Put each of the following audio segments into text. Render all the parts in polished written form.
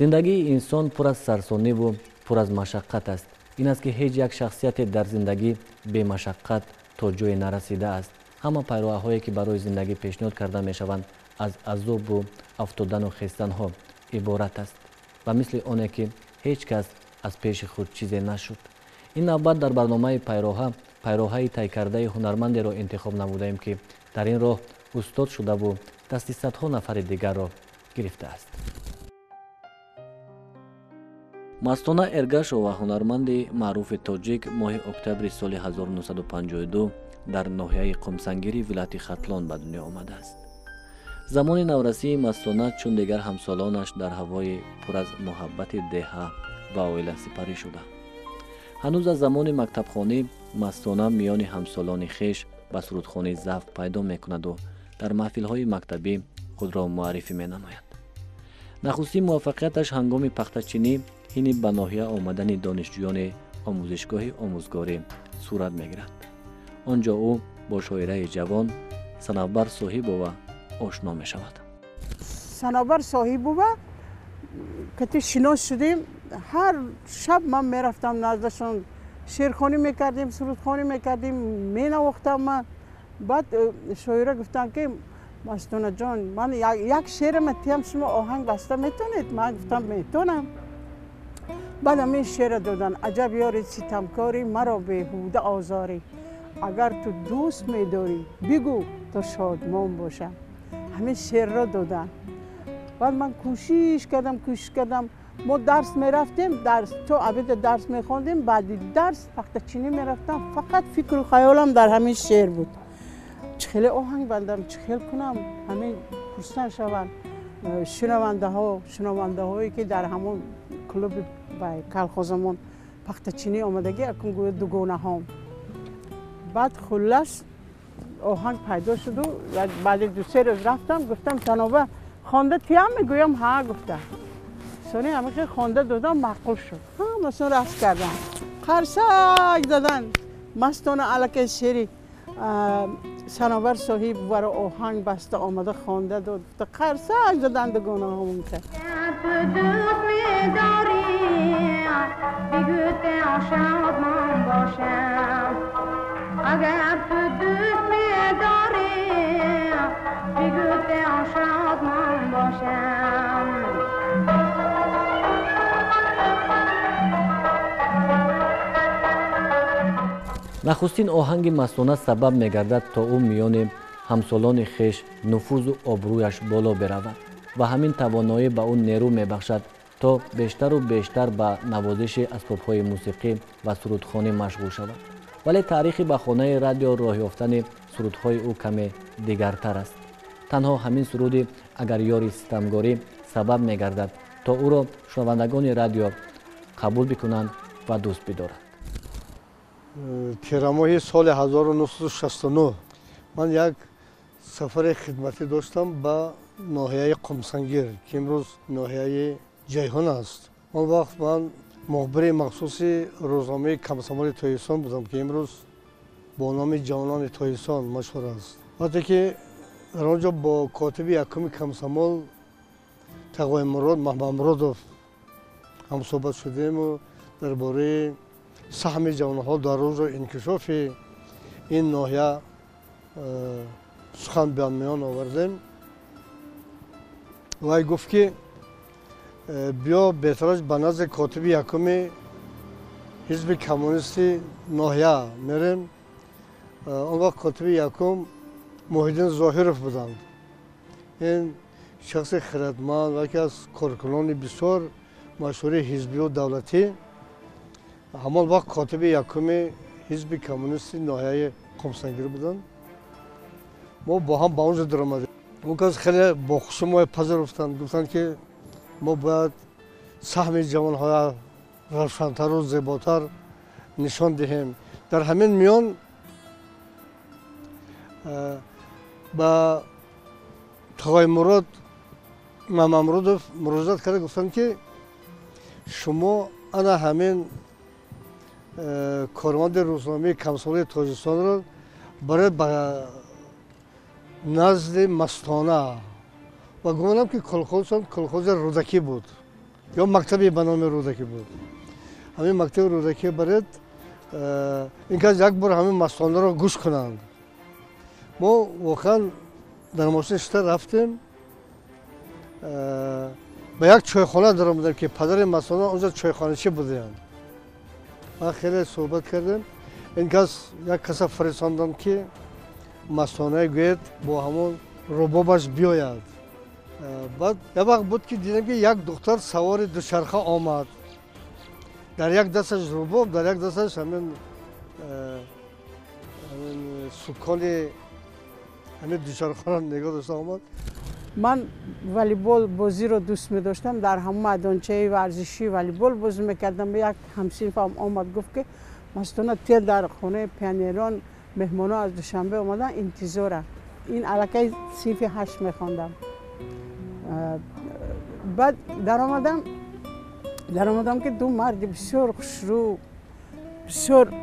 зиндагии инсон пур аз сарсониву пур аз машаққат аст. ин аст ки ҳеҷ як шахсияте дар зиндагӣ бемашаққат то ҷое нарасидааст. ҳама пайроҳаҳое ки барои зиндагӣ пешниҳод карда мешаванд аз азобу афтодану хестанҳо иборат аст ва мисли оне ки ҳеҷ кас аз пеши худ чизе нашуд. ин навбат дар барномаи пайроҳаи тайкардаи ҳунармандеро интихоб намудаем ки дар ин роҳ устод шудаву дасти садҳо нафари дигарро гирифтааст. Мастона Эргашова, ҳунарманди маъруфи тоҷик, моҳи октябри соли 1952 дар ноҳияи Қумсангири вилояти Хатлон ба дунё омадааст. замони наврасии Мастона чун дигар ҳамсолонаш дар ҳавои пур аз муҳаббати деҳа ва оила сипарӣ шуда. ҳанӯз аз замони мактабхонӣ Мастона миёни ҳамсолони хеш ба сурудхони завқ пайдо мекунаду дар маҳфилҳои мактабӣ худро муаррифӣ менамояд. нахустин муваффақияташ ҳангоми пахтачинӣ ҳини ба ноҳия омадани донишҷӯёни омӯзишгоҳи омӯзгорӣ сурат мегирад. он ҷо ӯ бо шоираи ҷавон Санавбар Соҳибова ошно мешавад. Санавбар Соҳибова кати шинос шудем. ҳар шаб ман мерафтам наздашон, шеърхонӣ мекардем, сурудхонӣ мекардем, менавохтам. баъд шоира гуфтам ки Мастонаҷон, ман як шеърам тиям шумо оҳанг баста метонед? ман гуфтам метонам. баъд ҳамин шеъра додан: аҷаб ёри ситамкорӣ, маро беҳуда озорӣ, агар ту дӯст медорӣ, бигӯ то шодмон бошам. ҳамин шеърро додан. баъд ман кӯшиш кардам. мо дарс мерафтем, то абеда дарс мехондем, баъди дарс пахтачинӣ мерафтам. фақат фикру хаёлам дар ҳамин шеър буд. чӣ хеле оҳанг бандам, чӣ хел кунам, ҳамин хурсанд шаванд шунавандаҳое ки дар ҳамон клуби калхозамон пахтачинӣ омадагӣ акун гӯё дугонаҳом. баъд хуллас оҳанг пайдо шуду баъди ду-се рӯз рафтам, гуфтам Санова хонда тиям? мегӯям ҳа гуфта. сони ҳамихел хонда додам, маъқул шуд. ҳамасон рақс кардам, қарсак задан. Мастона аллакай шеъри Санавбар Соҳибоваро оҳанг баста омада хонда дод, қарсак задан дугонаҳомон кард. اگر تو دوست می‌داری بگو که شادمان باشم. нахустин оҳанги Мастона сабаб мегардад то ӯ миёни ҳамсолони хеш нуфузу обрӯяш боло биравад ва ҳамин тавоноӣ ба ӯ нерӯ мебахшад то бештару бештар ба навозиши асбобҳои мусиқӣ ва сурудхонӣ машғул шавад. вале таърихи ба хонаи радио роҳ ёфтани сурудҳои ӯ каме дигартар аст. танҳо ҳамин суруди агар ёри ситамгорӣ сабаб мегардад то ӯро шунавандагони радио қабул бикунанд ва дӯст бидоранд. тирамоҳи соли 1969 ман як сафари хидматӣ доштам ба ноҳияи Қумсангир ки имрӯз ноҳияи Ҷайҳон аст. он вақт ман мухбири махсуси рӯзномаи Комсомоли Тоҳисон будам ки имрӯз бо номи Ҷавонони Тоҳисон машҳур аст. вақте ки дар он ҷо бо котиби якуми Комсомол Тағои Маҳмадмуродов ҳамсӯҳбат шудему дар бораи саҳми ҷавонҳо дар рӯзу инкишофи ин ноҳия сухан ба миён овардем. вай гуфт ки биё бетароҷ ба назди котиби якуми ҳизби коммунисти ноҳия мерем. он вақт котиби якум Муҳиддин Зоҳиров буданд. ин шахси хиратманд ва яке аз коркунони бисёр машҳури ҳизбию давлатӣ ҳамон вақт котиби якуми ҳизби коммунисти ноҳияи Қумсангир буданд. мо бо ҳам ба он ҷо даромадем. он кас хеле бохуши мо пазируфтанд, гуфтанд ки мо бояд саҳми ҷавонҳоя равшантару зеботар нишон диҳем. дар ҳамин миён ба Тағои Маҳмадмуродов муроҷиат карда гуфтанд ки шумо ана ҳамин корманди рӯзномаи Комсомоли Тоҷикистонро барои ба назди Мастона ва гумонам ки колхозшон колхози рӯдакӣ буд. یا مکتبی به نام رودکی بود. همین مکتب رودکی برد اینکه یک بار همین مستانه را گوش کنند. ما واقعا در ماشین رفتیم به یک چایخانه در آمدیم که پدر مستانه اونجا چایخانه چی بودند. من خیلی صحبت کردیم. این کس یک کس فرستاندم که مستانه گوید با همون ربابش بیاید. بعد یک وقت بود که دیدم که یک دختر سوار دوچرخه آمد. در یک دستش رباب، در یک دستش همین سکان همین دوچرخه را نگاه داشته آمد. من والیبال بازی رو دوست می داشتم. در همون میدانچه ورزشی والیبال بازی میکردم. یک همسنفم آمد گفت که مستانه تیل در خانه پیانیران مهمانا از دوشنبه آمدن انتظاره. این علاقه صنف 8 میخواندم. بعد در آمدم که دو مرد بسیار خوشرو، بسیار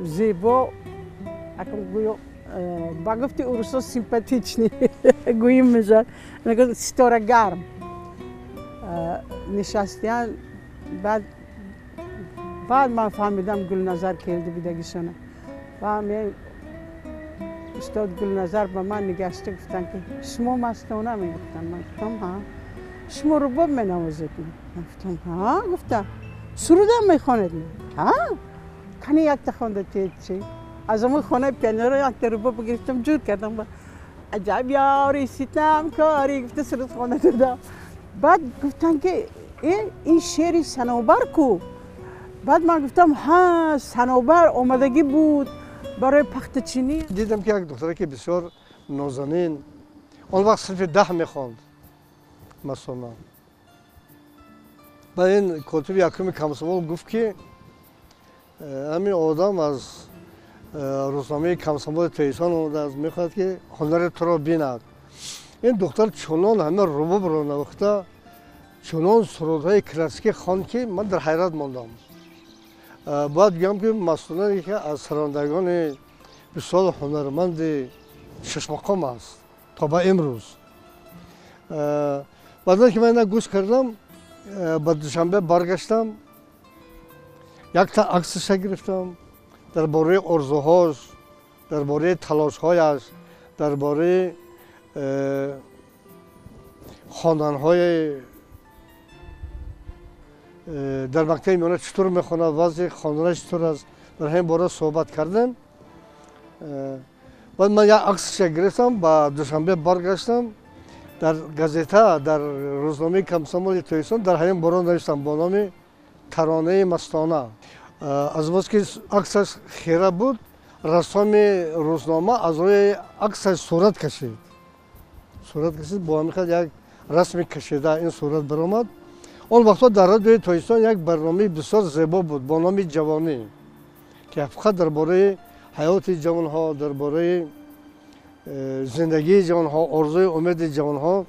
زیبا، گویا با گفتی اوروسا سیمپاتیچنی گوییم میشد، نگه ستاره گرم نشستیان. بعد من فهمیدم گلنظر کلدی بیدگیشونه و استاد گلنظر به من نگشته گفتن که شما مستانه میگفتن. من گفتم ها. شما رباب مینوازید؟ من گفتم ها. گفتم سرودم میخواند؟ ها. کنی یک تا خوانده چی؟ از اون خانه پیانو یک تا رباب گرفتم جور کردم. با عجب یاری ستم کاری گفته سرود خوانده دادم. بعد گفتن که این شعری صنوبر کو؟ بعد من گفتم ها صنوبر آمدگی بود برای پخت چینی. دیدم که یک دختره که بسیار نازنین اون وقت صرف 10 میخواند مستانه. بعد این کاتب یکم کمسوال گفت که همین آدم از روزنامه کمسوال تهران اومده است میخواد که هنر تو را بیند. این دختر چنان همه رباب را نواخته، چنان سرودهای کلاسیک خواند که من در حیرت ماندم. باید بگم که مستانه یکی از سرندگان بسیار هنرمند شش مقام است تا به امروز. بعد که من گوش کردم به دوشنبه برگشتم، یک تا عکسش گرفتم درباره آرزوهاش، درباره تلاشهایش، درباره خواندنهای در مکتب میانه چطور میخونه، وضع خواندنش چطور است، در همین باره صحبت کردیم. بعد من یک عکسش گرفتم، با دوشنبه برگشتم در گازیته در روزنامه کمسوال تهران در همین باره نوشتم با نام ترانه مستانه. از بس که عکسش خیره بود، رسام روزنامه از روی عکسش صورت کشید با میخواد یک رسم کشیده این صورت برآمد. اون وقتا در رادیوی تهران یک برنامه بسیار زیبا بود با نام جوانی که فقط درباره حیات جوانها، درباره زندگی جوانها، آرزوی امید جوانها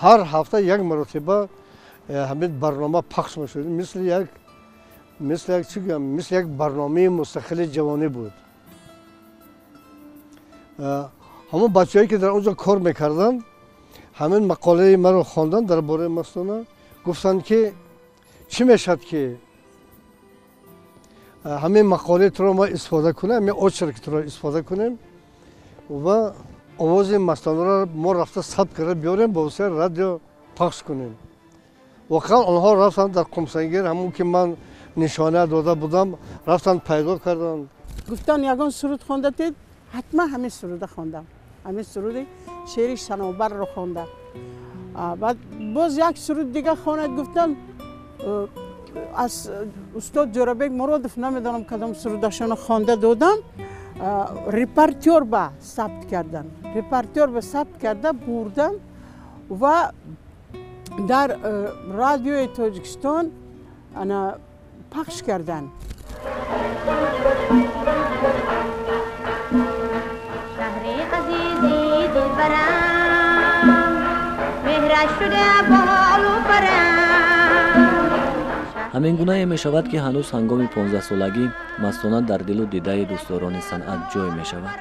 هر هفته یک مرتبه همین برنامه پخش میشد. مثل یک برنامه مستقل جوانی بود. همون بچه‌ای که در اونجا کار میکردن همین مقاله من رو خواندن درباره مستانه، گفتن که چی میشد که همین مقاله تو رو ما استفاده کنیم، همین اوچرک تو رو استفاده کنیم و آواز مستانه را ما رفته ثبت کرده بیاریم با وسیله رادیو پخش کنیم. واقعا آنها رفتن در قمسنگیر، همون که من نشانه داده بودم، رفتن پیدا کردن. گفتن یگان سرود خوانده تید؟ حتما همین سرود خواندم. همین سرود شعری صنوبر رو خوانده. بعد باز یک سرود دیگه خواند. گفتن از استاد جورابک مرادف نمیدانم کدام سرودشان خوانده دادم، رپرتور به ثبت کردن. رپرتور به ثبت کرده بردن و در رادیوی تاجیکستان انا پخش کردن. شهر عزیزی دلبرم مهرش شده بالو برم. همین گونه می شود که هنوز هنگام 15 سالگی مستانه در دل و دیده دوستداران صنعت جای می شود.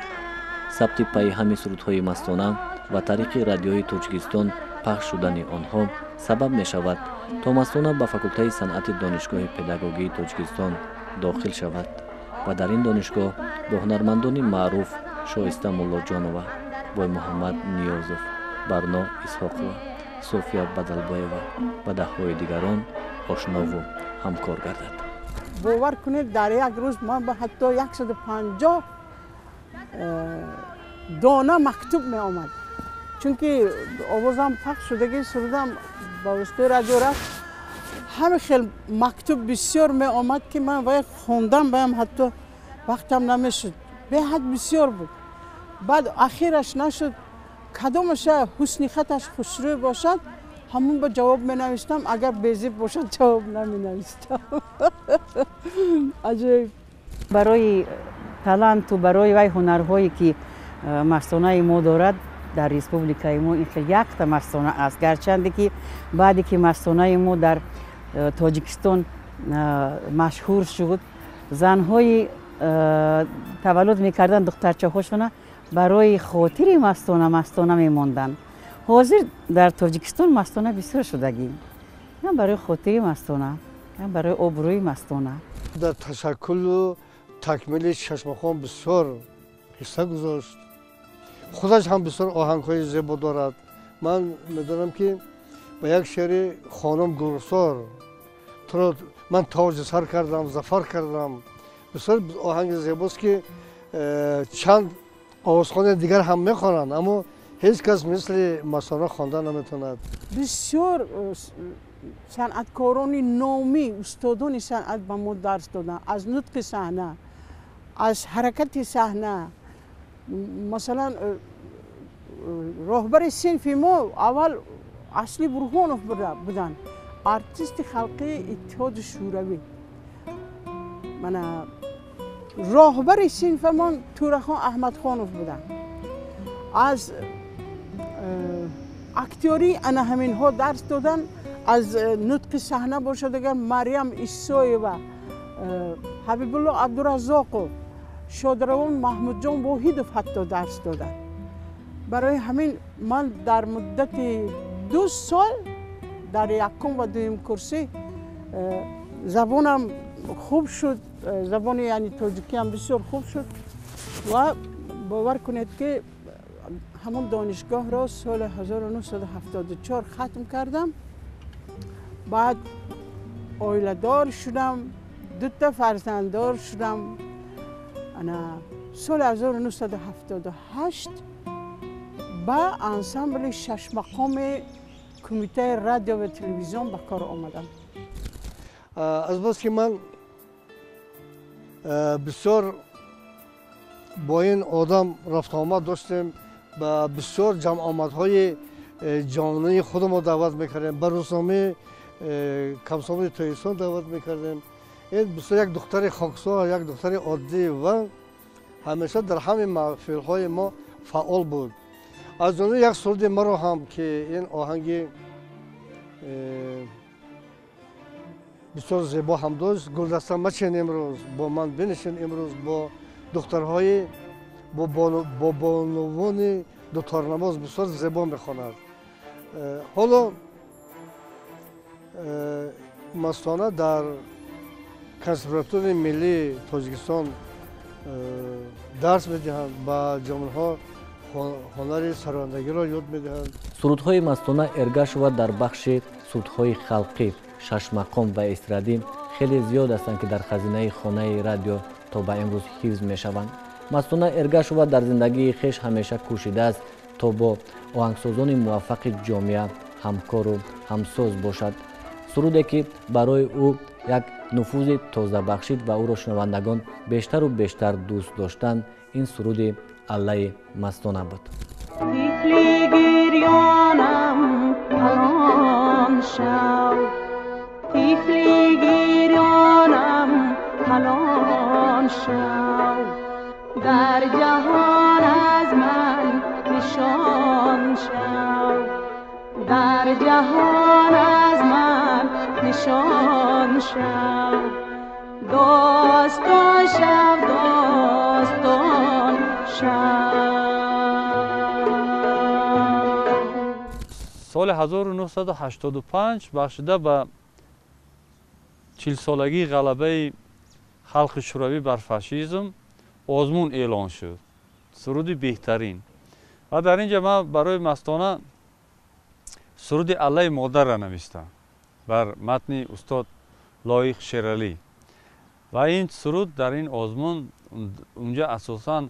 ثبت پای همین سرودهای مستانه ва тариқи радиои Тоҷикистон пахш шудани онҳо сабаб мешавад то Мастона ба факултаи санъати донишгоҳи педагогии Тоҷикистон дохил шавад ва дар ин донишгоҳ бо ҳунармандони маъруф Шоиста Муллоҷонова, Боймуҳаммад Ниёзов, Барно Исҳоқова, София Бадалбоева ва даҳҳои дигарон ошнову ҳамкор гардад. باور کنید در یک روز من به حتی 150 دانه مکتوب می آمد، چون که آوازم پخش شدگی سرودم با وسیله رادیو رفت، همه خیلی مکتوب بسیار می آمد که من باید خوندم بایم حتی وقتم نمیشد، به حد بسیار بود. بعد اخیرش نشد کدامش حسنی خطش خوشروی باشد همون به جواب می نوشتم، اگر بیزیب باشد جواب نمی نوشتم. عجیب. برای تالنت و برای وی هنرهایی که مستانه ما دارد در ریسپوبلیکای ما این یک تا مستانه است، گرچنده که بعدی که مستانه ما در تاجیکستان مشهور شد، زنهای تولد میکردن دخترچه هاشون برای خاطر مستانه میماندن. حاضر در تاجیکستان مستانه بسیار شدگی، نه برای خاطر مستانه، نه برای آبروی مستانه. در تشکل و تکمیل چشمخان بسیار حصه گذاشت. خودش هم بسیار آهنگ‌های زیبا دارد. من می‌دانم که با یک شعر خانم گلرخسار من تاج سر کردم، ظفر کردم. بسیار آهنگ زیباست که چند آوازخوان دیگر هم می‌خوانند، اما هیچ کس مثل مستانه خواندن نمی‌تواند. بسیار صنعتکاران نامی، استادان صنعت به ما درس دادن، از نطق صحنه، از حرکت صحنه. مثلا راهبر صنف ما اول اصلی برهانوف بودن، ارتیست خلقی اتحاد شوروی. من راهبر صنف ما تورخان احمد خانوف بودن. از اکتیوری انا همین ها درس دادن، از نطق صحنه باشد اگر مریم عیسایی و حبیب الله عبدالرزاق و شادروان محمود جان واحدوف حتی درس دادن. برای همین من در مدت 2 سال در یکم و دوم کورسی زبانم خوب شد، زبان یعنی تاجیکی هم بسیار خوب شد و باور کنید که همون دانشگاه را سال 1974 ختم کردم. بعد آیله دار شدم، 2 تا فرزنددار شدم. انا سال 1978 با انسامبل 6 مقام کمیته رادیو و تلویزیون به کار آمدم. از بس که من بسیار با این آدم رفت آمد داشتیم، با بسیار جمع آمدهای جامعه خودم دعوت میکردیم، به روزنامه کمسامه تایستان دعوت میکردیم. این بسیار یک دختر خاکسار، یک دختر عادی و همیشه در همین محفل‌های ما فعال بود. از جمله یک سرود مرا هم که این آهنگ بسیار زیبا هم داشت، گلدسته مچین امروز با من بنشین، امروز با دخترهای با بانوان دوتارنماز بسیار زیبا میخواند. حالا مستانه در کنسرواتوار ملی تاجیکستان درس میدهند، با جوانها هنر سرایندگی را یاد میدهند. سرودهای مستانه ارگا شود در بخش سرودهای خلقی، 6 مقام و استرادی خیلی زیاد هستند که در خزینه خانه رادیو تا به امروز حفظ میشوند. مستانه ارگا شود در زندگی خویش همیشه کوشیده است تا با آهنگسازان موفق جامعه همکار و همساز باشد. سرودی که برای او یک نفوذ تازه بخشید و او را شنوندگان بیشتر و بیشتر دوست داشتند، این سرود الله مستانه بود. طفلی گریانم کلان شو، طفلی گریانم کلان شو، در جهان از من نشان شو، در جهان از من نشان شو، داستان شو، داستان شو. سال 1985 بخشیده به 40 سالگی غلبه خلق شوروی بر فاشیسم آزمون اعلان شد. سرود بهترین. و در اینجا من برای مستانه سرود الله مادر را نوشتم بر متن استاد لایق شیرالی. و این سرود در این آزمون اونجا اساساً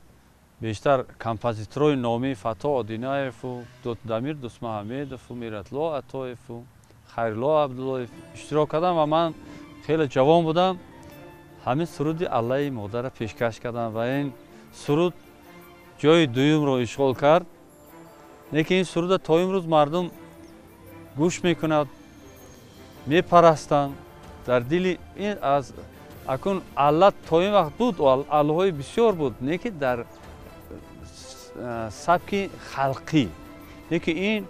بیشتر کمپازیتورای نامی فتا آدینایف و دامیر دوست محمدов و میراتلا عطایف و خیرلا عبداللهیف اشتراک کردم و من خیلی جوان بودم. همین سرود الله مادر را پیشکش کردم و این سرود جای دویم رو اشغال کرد. لیکن این سرود تا امروز مردم گوش میکند، میپرستند. در دل این از اکنون الله تا این وقت بود و الله های بسیار بود، نه که در سبک خلقی، نه که این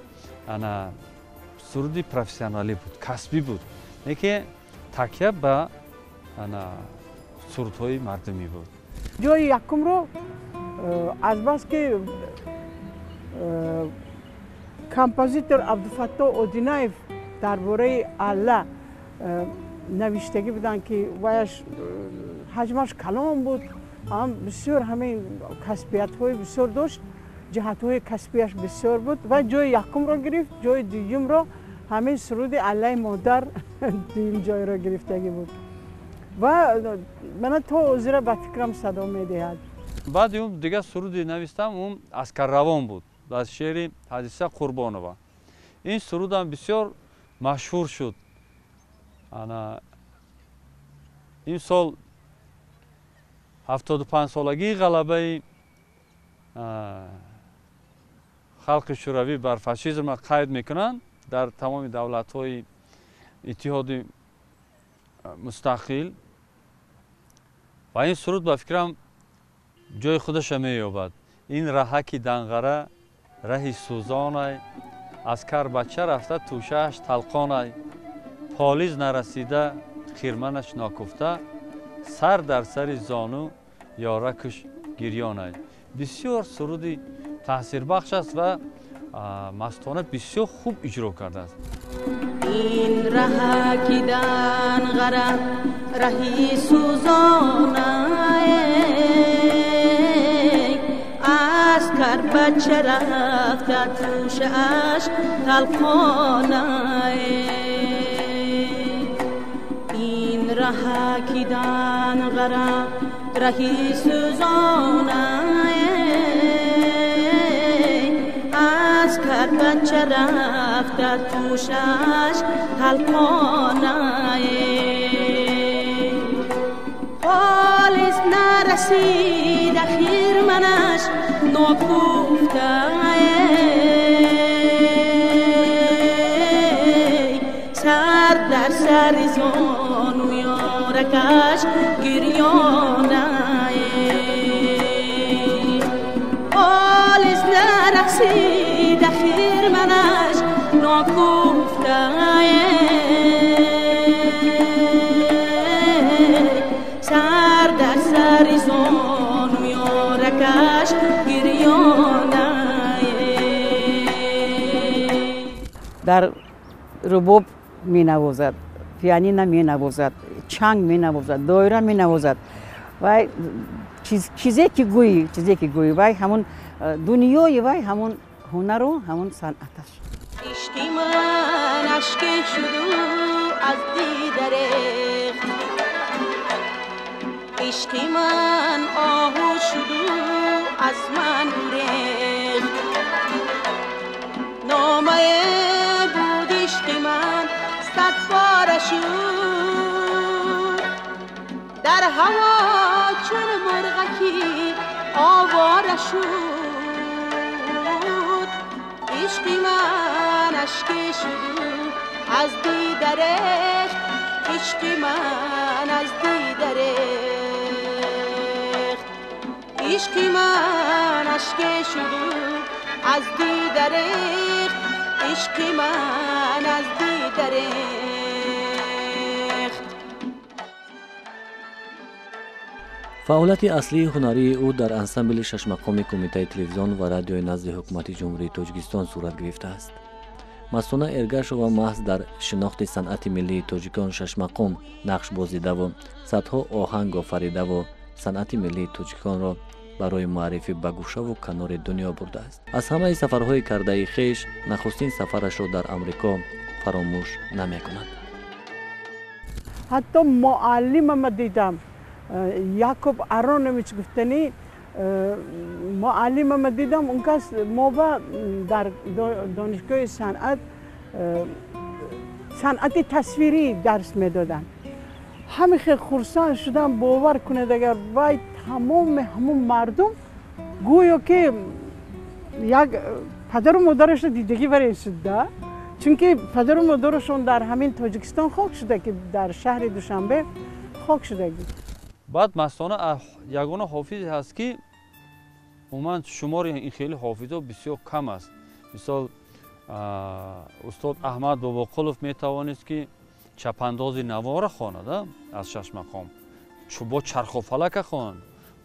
سرودی پروفسیونالی بود، کسبی بود، نه که تکیه به سرودهای مردمی بود. جای یکم رو از بس که کمپازیتور عبدالفتاح اودینایف درباره الله نوشتگی بودن که وایش حجمش کلام بود، هم بسیار همین کسبیت های بسیار داشت، جهت های کسبیش بسیار بود و جای یکم رو گرفت. جای دوم رو همین سرود الله مادر دوم جای رو گرفتگی بود و من تا زیر به فکرم صدا میدهد. بعد اون دیگه سرودی نوشتم، اون اسکر روان بود از شعر حدیثه قربانова. این سرود هم بسیار مشهور شد. این سال 75 سالگی غلبه خلق شوروی بر فاشیسم را قید میکنند در تمام دولت‌های اتحاد مستقل و این سرود به فکرم جای خودش مییابد. این رهکی دنغره رهی سوزانای از کر بچه رفته توشهش تلقانای پالیز نرسیده خیرمنش ناکفته سر در سر زانو یارکش گریانای. بسیار سرودی تاثیر بخش است و مستانه بسیار خوب اجرا کرده است. این رهکی دنغره رهی سوزانای از کر بچه رفته توشش تلقانای. این رهکی دنغره رهی سوزانای از کر بچه رفته توشش تلقانای. پالیز نرسید خیرمنش ناکفته سر در سر زانو یارکش گریانای. پالیز نرسید خیرمنش ناکفته سر در سر زانو یارکش گریانای. در رباب می نوازد، پیانین می نوازد، چنگ می نوازد، دایره می نوازد و چیزی که گویی و همون دنیای و همون هنر و همون صنعتش. عشقی من عشق شدو از دیدرت، عشقی من آهو شدو از من ریخت. نامه بود عشقی من صد باره شد در هوا چون مرغکی آواره شد. عشقی من عشق شد از دیدرت، عشقی من از دیدرت، عشقی من عشق شد از دیدرت، عشقی من از دیدرت. فعالیت اصلی هنری او در انسمبل 6 مقامی کمیته تلویزیون و رادیوی نزد حکومت جمهوری تاجیکستان صورت گرفته است. مستونه ارگاشووا محض در شناخت صنعت ملی تاجیکان شش مقام نقش بازیده و صدها آهنگ آفریده و صنعت ملی تاجیکان را برای معرفی به گوشه و کنار دنیا برده است. از همه سفرهای کرده خویش نخستین سفرش را در آمریکا فراموش نمی‌کند. حتی معلمم دیدم، یعقوب آرونویچ گفتنی معلمم دیدم، اون کس ما در دانشگاه صنعت تصویری درس میدادن. همه خیلی خرسند شدم، باور کنید اگر وای همون مردم گویا که یک پدر و مادرش دیدگی برای شده، چون که پدر و مادرشون در همین تاجیکستان خاک شده که در شهر دوشنبه خاک شده. بعد مستانه یگانه حافظی هست که عموما شمار این خیلی حافظا بسیار کم است. مثال استاد احمد باباقلوف میتوانست که چپانداز نوار خواند از شش مقام، با چرخ و فلک خواند،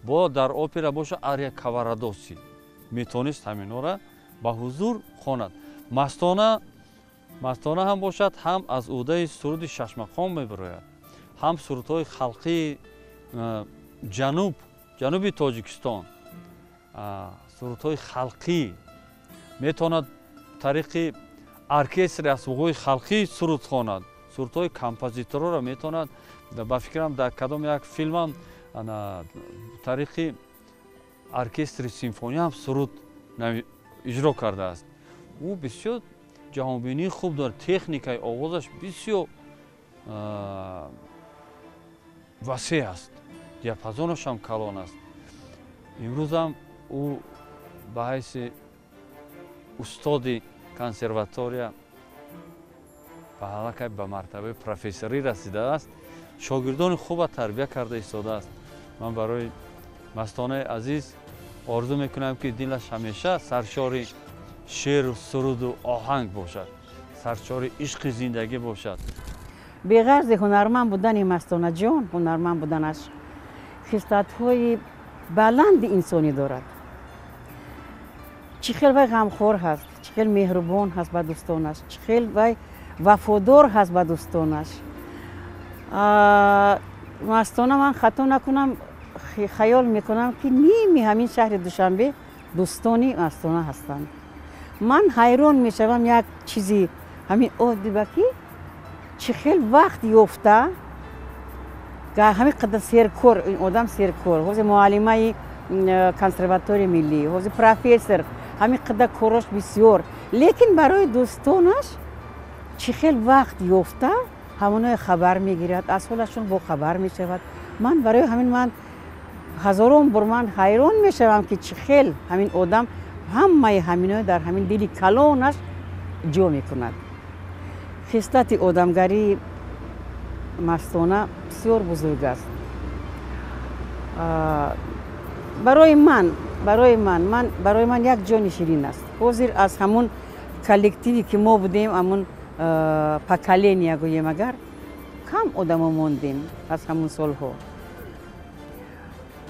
با در اپرا باشه آریا کاوارادوسی میتونست همینا را به حضور خواند. مستانه هم باشد هم از عهده سرود شش مقام میبراید، هم سرودهای خلقی جنوب تاجیکستان، سرودهای خلقی میتواند طریق ارکستر اسباب‌های خلقی سرود خواند، سرودهای کمپوزیتورها را میتواند با فکرم در کدام یک فیلم هم طریق ارکستر سیمفونی هم سرود اجرا کرده است. او بسیار جهانبینی خوب دارد، تکنیکای آوازش بسیار وسیع است، دیاپازونش هم کلان است. امروز هم او به حیث استاد کنسرواتوریا به مرتبه پروفسوری رسیده است، شاگردان خوب تربیت کرده ایستاده است. من برای مستانه عزیز آرزو میکنم که دلش همیشه سرشار شعر و سرود و آهنگ باشد، سرشار عشق زندگی باشد. بغرض هنرمند بودن مستانه جان، هنرمند بودنش خصلت‌های بلند انسانی دارد. چه خیلی وای غمخوار هست، چه خیلی مهربان هست به دوستانش، چه خیلی وای وفادار هست به دوستانش. مستانه من خطا نکنم خیال میکنم که نیمی همین شهر دوشنبه دوستانی مستانه هستند. من حیران میشوم یک چیزی همین اودیبکی چه خیلی وقت یافته که همین قدر سرکار این آدم سرکار، حوض معلمه کنسرواتوری ملی، حوض پروفسور، همین قدر کارش بسیار، لیکن برای دوستانش چه خیلی وقت یافته همونها خبر میگیرد، از حالشون با خبر میشود. من برای همین من هزاران بار من حیران میشوم که چه خیلی همین آدم همه همینها در همین دلی کلانش جا میکند. خصلت آدمگری مستانه بسیار بزرگ است. برای من یک جان شیرین است. حاضر از همون کلکتیوی که ما بودیم، همون پاکالینیا گوییم، اگر کم آدم موندیم از همون سالها،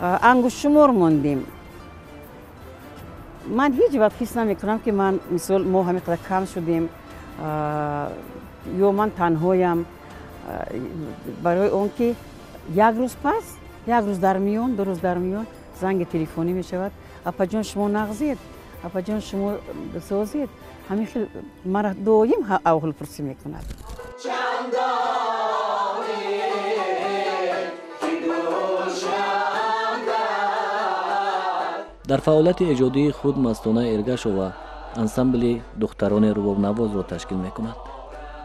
انگشت شمار موندیم. من هیچ وقت حس نمی کنم که من مثال ما همین قدر کم شدیم یا من تنهایم. برای اون که یک روز پس، یک روز در میان، دو روز در میان زنگ تلفنی می شود، اپا جان شما نغزید، اپا جان شما سازید. همین خیلی مرا دایم اول پرسی می کند. در فعالیت ایجادی خود مستانه ارگاشووا انسامبل دختران رباب نواز را تشکیل می کند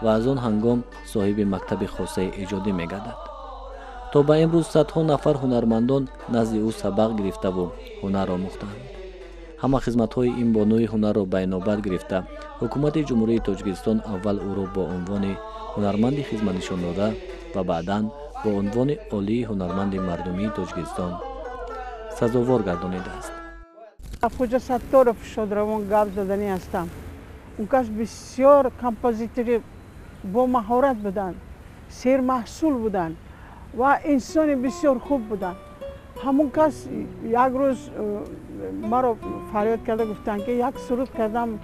و از آن هنگام صاحب مکتب خاصه ایجادی می گردد. تا به امروز صدها نفر هنرمندان نزد او سبق گرفته و هنر آموختند. همه خدمت‌های این بانوی هنر را به نوبت گرفته، حکومت جمهوری تاجیکستان اول او را با عنوان هنرمند خدمت نشان داده و بعداً با عنوان عالی هنرمند مردمی تاجیکستان سزاوار گردانیده است. خوجا ستارов شادروان گپ زدنی هستم. اون کس بسیار کمپوزیتور با مهارت بودن، سیر محصول بودن و انسان بسیار خوب بودن. همون کس یک روز مرا فریاد کرده، گفتن که یک سرود کردم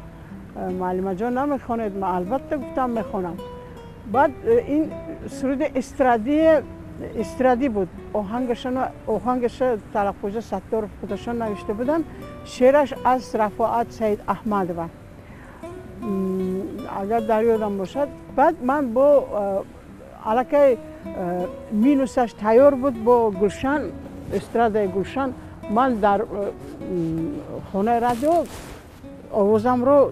معلم جان نمیخوانید؟ ما البته گفتم میخوانم. بعد این سرود استرادی بود، آهنگش تلفظ ستار خودشان نوشته بودن، شعرش از رفاعت سید احمد بود اگر در یادم باشد. بعد من با علاقه مینوسش تیار بود با گلشن، استراده گلشن، من در خانه رادیو آوازم رو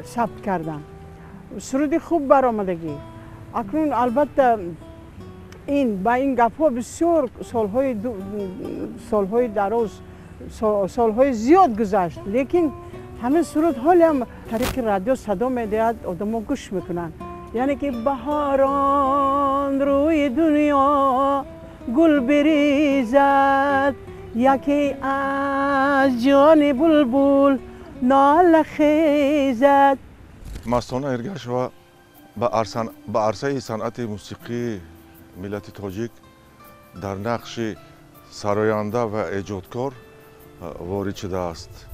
ثبت کردم. سرودی خوب برآمدگی. اکنون البته این با این گپ ها بسیار سالهای دراز، سالهای زیاد گذشت، لیکن همین سرود حالی هم طریق رادیو صدا میدهد، آدم ها گوش میکنن. یعنی که بهاران روی دنیا گل بریزد، یکی از جان بلبل ناله خیزد. مستانه ارگشوا به عرصه صنعت موسیقی ملت تاجیک در نقش سراینده و ایجادکار وارد شده است.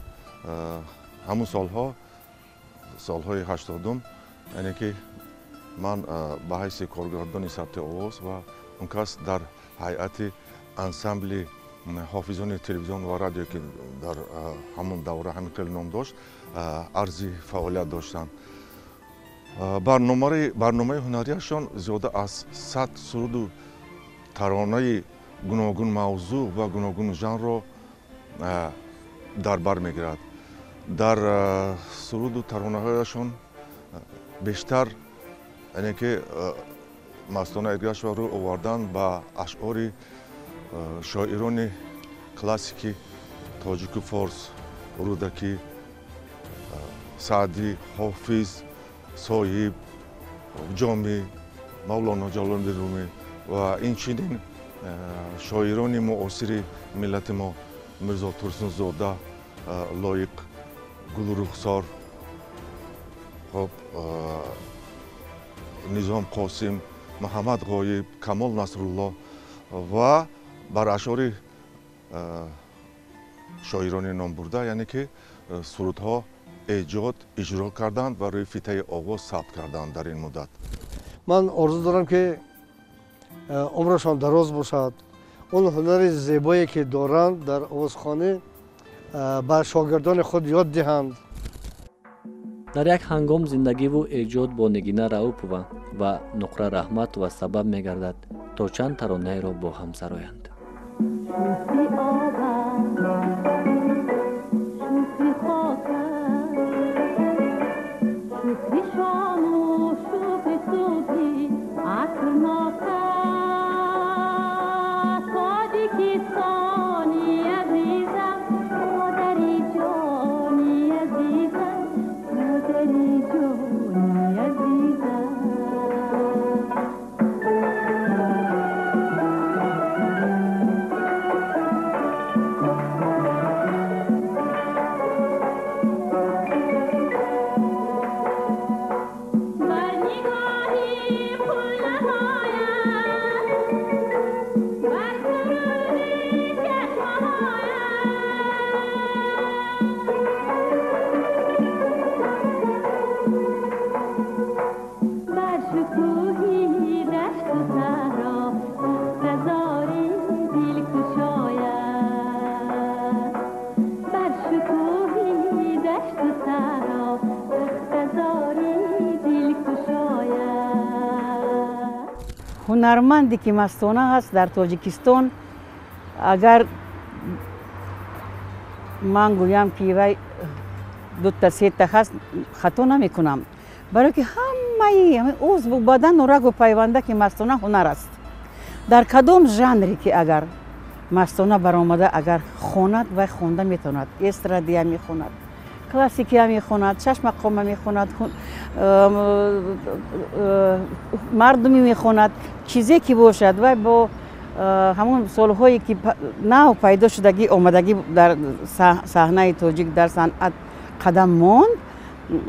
همون سالهای 80 یعنی که من به حیث کارگردان ثبت آواز و اون کس در هیئت انسمبل حافظان تلویزیون و رادیو که در همون دوره همین خیلی نام داشت عرضی فعالیت داشتند. برنامه هنریشان زیاده از 100 سرود و ترانه گوناگون موضوع و گوناگون ژانر را در بر میگیرد. در سرود و ترانه هایشان بیشتر یعنی که مستانه ارگشوا رو آوردن به اشعار شاعران کلاسیکی تاجیک و فارس، رودکی، سعدی، حافظ، صاحب، جامی، مولانا جلال رومی و این چنین شاعران معاصر ملت ما، میرزا ترسون زاده، لایق، گل رخسار، نظام قاسم، محمد غایب، کمال نصرالله و بر اشعار شاعران نام برده یعنی که سرودها ایجاد اجرا کردند و روی فیته آواز ثبت کردند در این مدت. من آرزو دارم که عمرشان دراز باشد، اون هنر زیبایی که دارند در آوازخوانی به شاگردان خود یاد دهند. در یک هنگام زندگی و ایجاد با نگینه راه پوه و نقره رحمت و سبب میگردد تا چند ترانه را با هم سرایند. هنرمندی که مستانه هست در تاجیکستان، اگر من گویم که وی دو تا سه تا هست خطا نمی کنم، برای که همه عضو بدن و رگ و پیونده که مستانه هنر است. در کدام ژانری که اگر مستانه برآمده اگر خواند و خوانده میتواند، استرادی هم میخواند، کلاسیکی هم میخواند، شش مقام هم میخواند، مردمی میخواند، چیزی که باشد و با همون سالهایی که نو پیدا شدگی آمدگی در صحنه تاجیک در صنعت قدم ماند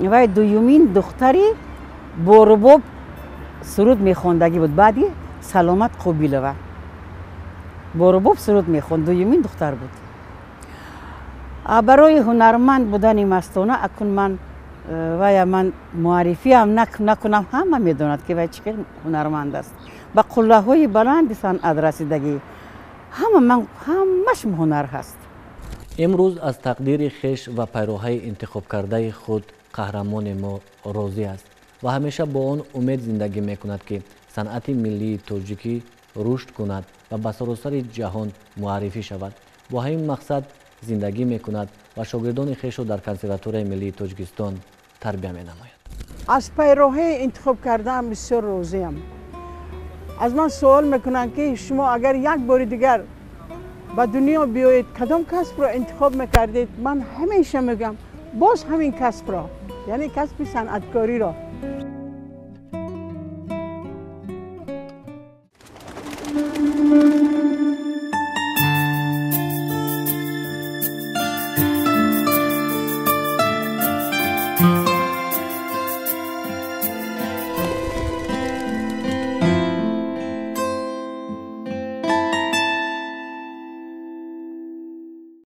و دومین دختری با رباب سرود میخواندگی بود. بعدی سلامت قبیلوه با رباب سرود میخواند، دومین دختر بود. برای هنرمند بودن مستانه اکنون من وای من معرفی هم نکنم همه میدوند که وای چقدر هنرمند است با قله های بلند صنعت رسیدگی همش هنر هست. امروز از تقدیر خیش و پیروهای انتخاب کرده خود قهرمان ما راضی است و همیشه با آن امید زندگی میکند که صنعت ملی تاجیکی رشد کند و به سراسر جهان معرفی شود. با همین مقصد زندگی میکند و شاگردان خیش را در کنسرواتوری ملی تاجیکستان تربیت مینماید. از پیروهای انتخاب کردن بسیار راضیم. از من سوال میکنن که شما اگر یک بار دیگر به دنیا بیایید کدام کسب را انتخاب میکردید؟ من همیشه میگم باز همین کسب را، یعنی کسب صنعتکاری را.